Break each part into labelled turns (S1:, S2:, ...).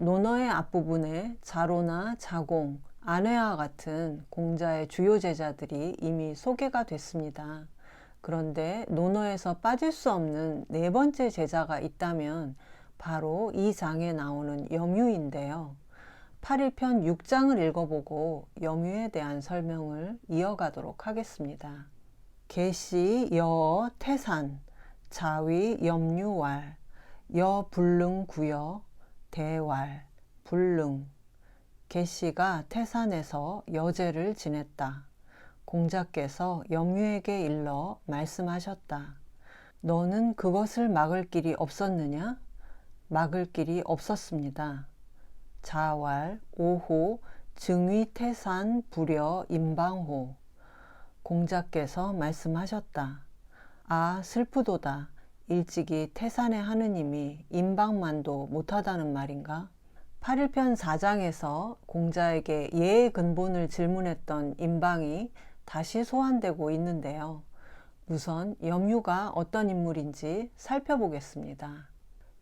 S1: 논어의 앞부분에 자로나 자공, 안회와 같은 공자의 주요 제자들이 이미 소개가 됐습니다. 그런데 논어에서 빠질 수 없는 네 번째 제자가 있다면 바로 이 장에 나오는 염유인데요. 8일편 6장을 읽어보고 염유에 대한 설명을 이어가도록 하겠습니다. 계시 여어 태산, 자위 염유왈, 여불능 구여, 대왈, 불능. 계시가 태산에서 여제를 지냈다. 공자께서 염유에게 일러 말씀하셨다. 너는 그것을 막을 길이 없었느냐? 막을 길이 없었습니다. 자왈, 오호, 증위태산, 불여, 임방호. 공자께서 말씀하셨다. 아, 슬프도다. 일찍이 태산의 하느님이 임방만도 못하다는 말인가? 8일편 4장에서 공자에게 예의 근본을 질문했던 임방이 다시 소환되고 있는데요. 우선 염유가 어떤 인물인지 살펴보겠습니다.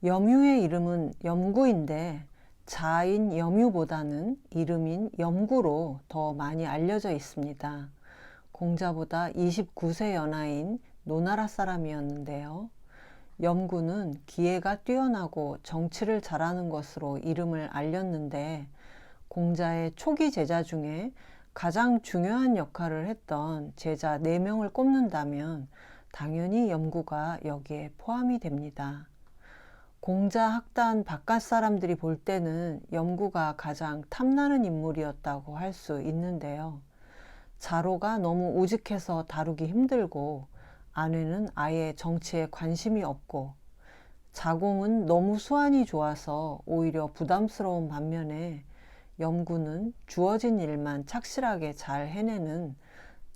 S1: 염유의 이름은 염구인데 자인 염유보다는 이름인 염구로 더 많이 알려져 있습니다. 공자보다 29세 연하인 노나라 사람이었는데요. 염구는 기회가 뛰어나고 정치를 잘하는 것으로 이름을 알렸는데 공자의 초기 제자 중에 가장 중요한 역할을 했던 제자 4명을 꼽는다면 당연히 염구가 여기에 포함이 됩니다. 공자 학단 바깥 사람들이 볼 때는 염구가 가장 탐나는 인물이었다고 할 수 있는데요. 자로가 너무 우직해서 다루기 힘들고 안회는 아예 정치에 관심이 없고 자공은 너무 수완이 좋아서 오히려 부담스러운 반면에 염구는 주어진 일만 착실하게 잘 해내는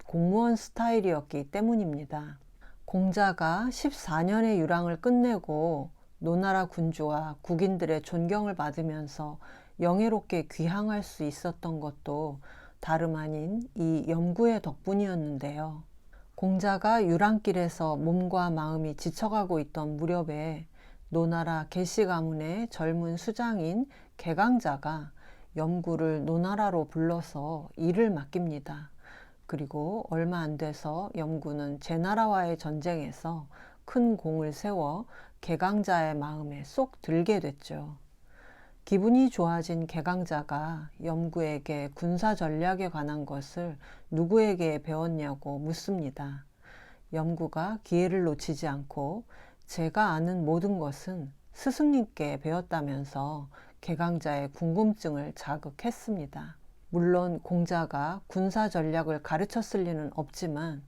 S1: 공무원 스타일이었기 때문입니다. 공자가 14년의 유랑을 끝내고 노나라 군주와 국인들의 존경을 받으면서 영예롭게 귀향할 수 있었던 것도 다름 아닌 이 염구의 덕분이었는데요. 공자가 유랑길에서 몸과 마음이 지쳐가고 있던 무렵에 노나라 계시 가문의 젊은 수장인 개강자가 염구를 노나라로 불러서 일을 맡깁니다. 그리고 얼마 안 돼서 염구는 제나라와의 전쟁에서 큰 공을 세워 개강자의 마음에 쏙 들게 됐죠. 기분이 좋아진 개강자가 염구에게 군사 전략에 관한 것을 누구에게 배웠냐고 묻습니다. 염구가 기회를 놓치지 않고 제가 아는 모든 것은 스승님께 배웠다면서 개강자의 궁금증을 자극했습니다. 물론 공자가 군사 전략을 가르쳤을 리는 없지만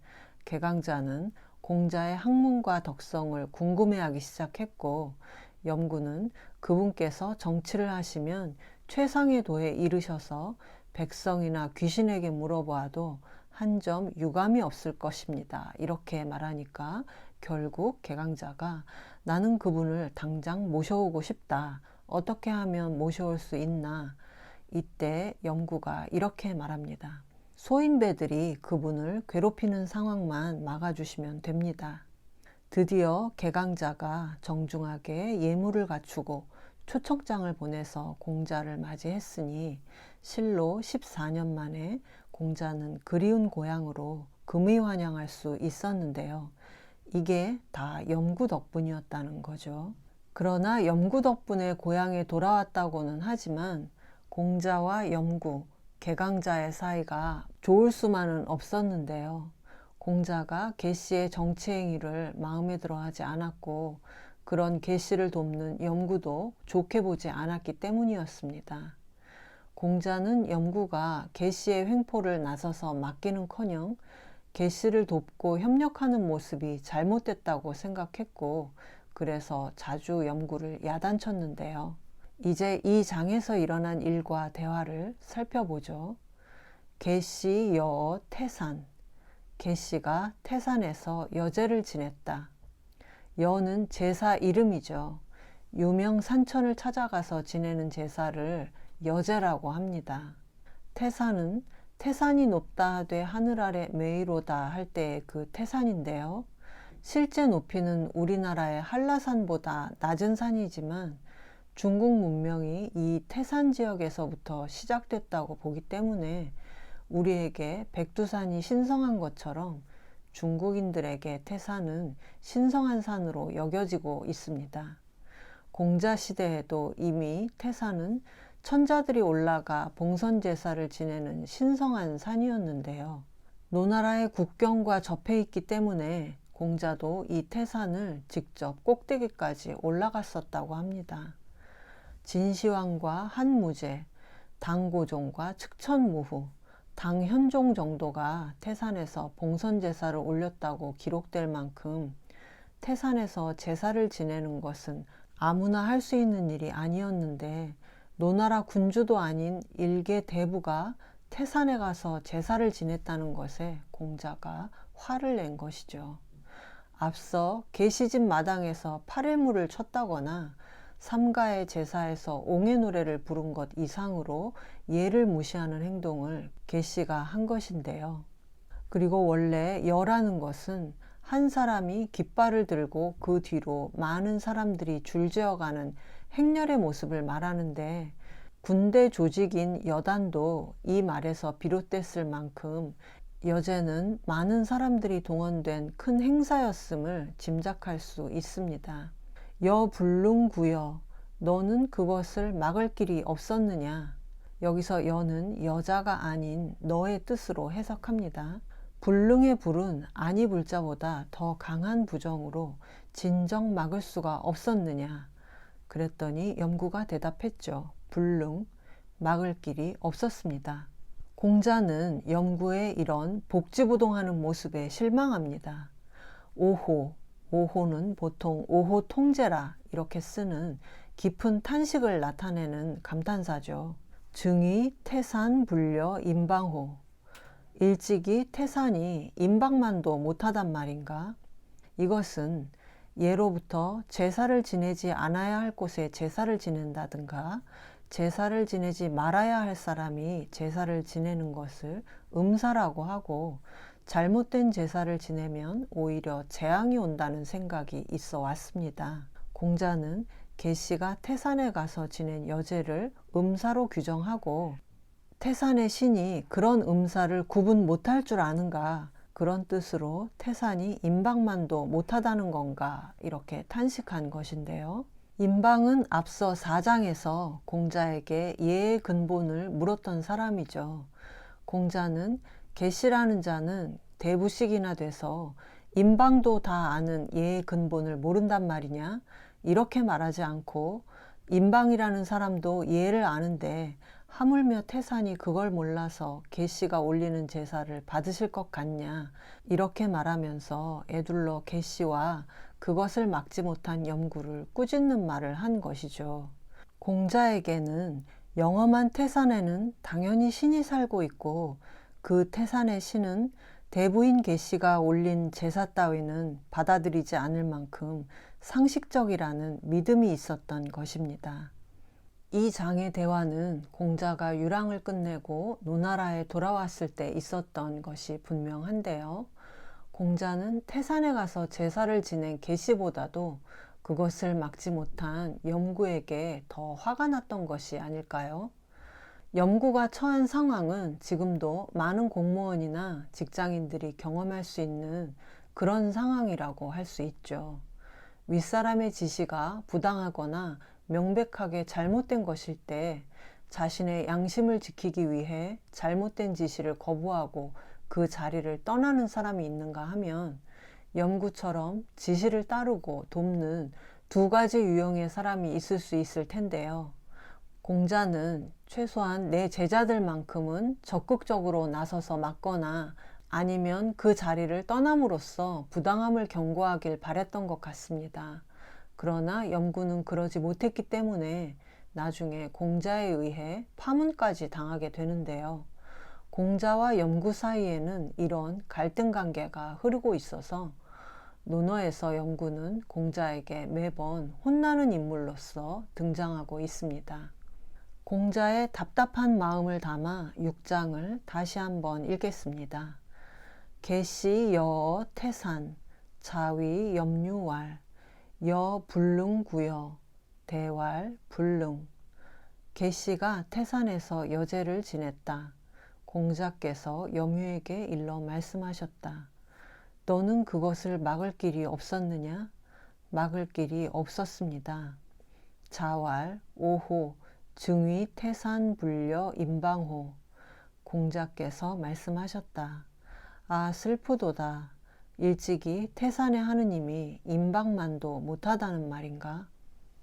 S1: 개강자는 공자의 학문과 덕성을 궁금해하기 시작했고 염구는 그분께서 정치를 하시면 최상의 도에 이르셔서 백성이나 귀신에게 물어보아도 한 점 유감이 없을 것입니다. 이렇게 말하니까 결국 개강자가 나는 그분을 당장 모셔오고 싶다. 어떻게 하면 모셔올 수 있나? 이때 염구가 이렇게 말합니다. 소인배들이 그분을 괴롭히는 상황만 막아주시면 됩니다. 드디어 개강자가 정중하게 예물을 갖추고 초청장을 보내서 공자를 맞이했으니 실로 14년 만에 공자는 그리운 고향으로 금의환영할 수 있었는데요. 이게 다 염구 덕분이었다는 거죠. 그러나 염구 덕분에 고향에 돌아왔다고는 하지만 공자와 염구, 개강자의 사이가 좋을 수만은 없었는데요. 공자가 계시의 정치행위를 마음에 들어 하지 않았고 그런 계시를 돕는 염구도 좋게 보지 않았기 때문이었습니다. 공자는 염구가 계시의 횡포를 나서서 맡기는커녕 계시를 돕고 협력하는 모습이 잘못됐다고 생각했고 그래서 자주 염구를 야단쳤는데요. 이제 이 장에서 일어난 일과 대화를 살펴보죠. 계시 여어 태산. 계시가 태산에서 여제를 지냈다. 여는 제사 이름이죠. 유명 산천을 찾아가서 지내는 제사를 여제라고 합니다. 태산은 태산이 높다 하되 하늘 아래 메이로다 할 때의 그 태산인데요. 실제 높이는 우리나라의 한라산보다 낮은 산이지만 중국 문명이 이 태산 지역에서부터 시작됐다고 보기 때문에 우리에게 백두산이 신성한 것처럼 중국인들에게 태산은 신성한 산으로 여겨지고 있습니다. 공자 시대에도 이미 태산은 천자들이 올라가 봉선 제사를 지내는 신성한 산이었는데요. 노나라의 국경과 접해 있기 때문에 공자도 이 태산을 직접 꼭대기까지 올라갔었다고 합니다. 진시황과 한무제, 당고종과 측천무후, 당현종 정도가 태산에서 봉선 제사를 올렸다고 기록될 만큼 태산에서 제사를 지내는 것은 아무나 할 수 있는 일이 아니었는데 노나라 군주도 아닌 일개 대부가 태산에 가서 제사를 지냈다는 것에 공자가 화를 낸 것이죠. 앞서 계시집 마당에서 파래물을 쳤다거나 삼가의 제사에서 옹의 노래를 부른 것 이상으로 예를 무시하는 행동을 계시가 한 것인데요. 그리고 원래 여라는 것은 한 사람이 깃발을 들고 그 뒤로 많은 사람들이 줄지어가는 행렬의 모습을 말하는데 군대 조직인 여단도 이 말에서 비롯됐을 만큼 여제는 많은 사람들이 동원된 큰 행사였음을 짐작할 수 있습니다. 여불능구여, 너는 그것을 막을 길이 없었느냐? 여기서 여는 여자가 아닌 너의 뜻으로 해석합니다. 불능의 불은 아니 불자보다 더 강한 부정으로 진정 막을 수가 없었느냐? 그랬더니 염구가 대답했죠. 불능, 막을 길이 없었습니다. 공자는 염구의 이런 복지부동하는 모습에 실망합니다. 오호는 보통 오호 통제라 이렇게 쓰는 깊은 탄식을 나타내는 감탄사죠. 증이 태산 불려 임방호, 일찍이 태산이 임방만도 못하단 말인가? 이것은 예로부터 제사를 지내지 않아야 할 곳에 제사를 지낸다든가 제사를 지내지 말아야 할 사람이 제사를 지내는 것을 음사라고 하고 잘못된 제사를 지내면 오히려 재앙이 온다는 생각이 있어 왔습니다. 공자는 계시가 태산에 가서 지낸 여제를 음사로 규정하고 태산의 신이 그런 음사를 구분 못할 줄 아는가, 그런 뜻으로 태산이 임방만도 못하다는 건가 이렇게 탄식한 것인데요. 임방은 앞서 4장에서 공자에게 예의 근본을 물었던 사람이죠. 공자는 계시라는 자는 대부식이나 돼서 임방도 다 아는 예의 근본을 모른단 말이냐? 이렇게 말하지 않고 임방이라는 사람도 예를 아는데 하물며 태산이 그걸 몰라서 계시가 올리는 제사를 받으실 것 같냐? 이렇게 말하면서 애둘러 계시와 그것을 막지 못한 염구를 꾸짖는 말을 한 것이죠. 공자에게는 영험한 태산에는 당연히 신이 살고 있고 그 태산의 신은 대부인 계시가 올린 제사 따위는 받아들이지 않을 만큼 상식적이라는 믿음이 있었던 것입니다. 이 장의 대화는 공자가 유랑을 끝내고 노나라에 돌아왔을 때 있었던 것이 분명한데요. 공자는 태산에 가서 제사를 지낸 계시보다도 그것을 막지 못한 염구에게 더 화가 났던 것이 아닐까요? 염구가 처한 상황은 지금도 많은 공무원이나 직장인들이 경험할 수 있는 그런 상황이라고 할 수 있죠. 윗사람의 지시가 부당하거나 명백하게 잘못된 것일 때 자신의 양심을 지키기 위해 잘못된 지시를 거부하고 그 자리를 떠나는 사람이 있는가 하면 염구처럼 지시를 따르고 돕는 두 가지 유형의 사람이 있을 수 있을 텐데요. 공자는 최소한 내 제자들만큼은 적극적으로 나서서 막거나 아니면 그 자리를 떠남으로써 부당함을 경고하길 바랬던 것 같습니다. 그러나 염구는 그러지 못했기 때문에 나중에 공자에 의해 파문까지 당하게 되는데요. 공자와 염구 사이에는 이런 갈등 관계가 흐르고 있어서 논어에서 염구는 공자에게 매번 혼나는 인물로서 등장하고 있습니다. 공자의 답답한 마음을 담아 6장을 다시 한번 읽겠습니다. 계시 여어 태산 자위 염류왈 여 불능구여 대왈, 불능. 계씨가 태산에서 여제를 지냈다. 공자께서 염유에게 일러 말씀하셨다. 너는 그것을 막을 길이 없었느냐? 막을 길이 없었습니다. 자왈, 오호, 증위, 태산, 불려, 임방호. 공자께서 말씀하셨다. 아, 슬프도다. 일찍이 태산의 하느님이 임방만도 못하다는 말인가?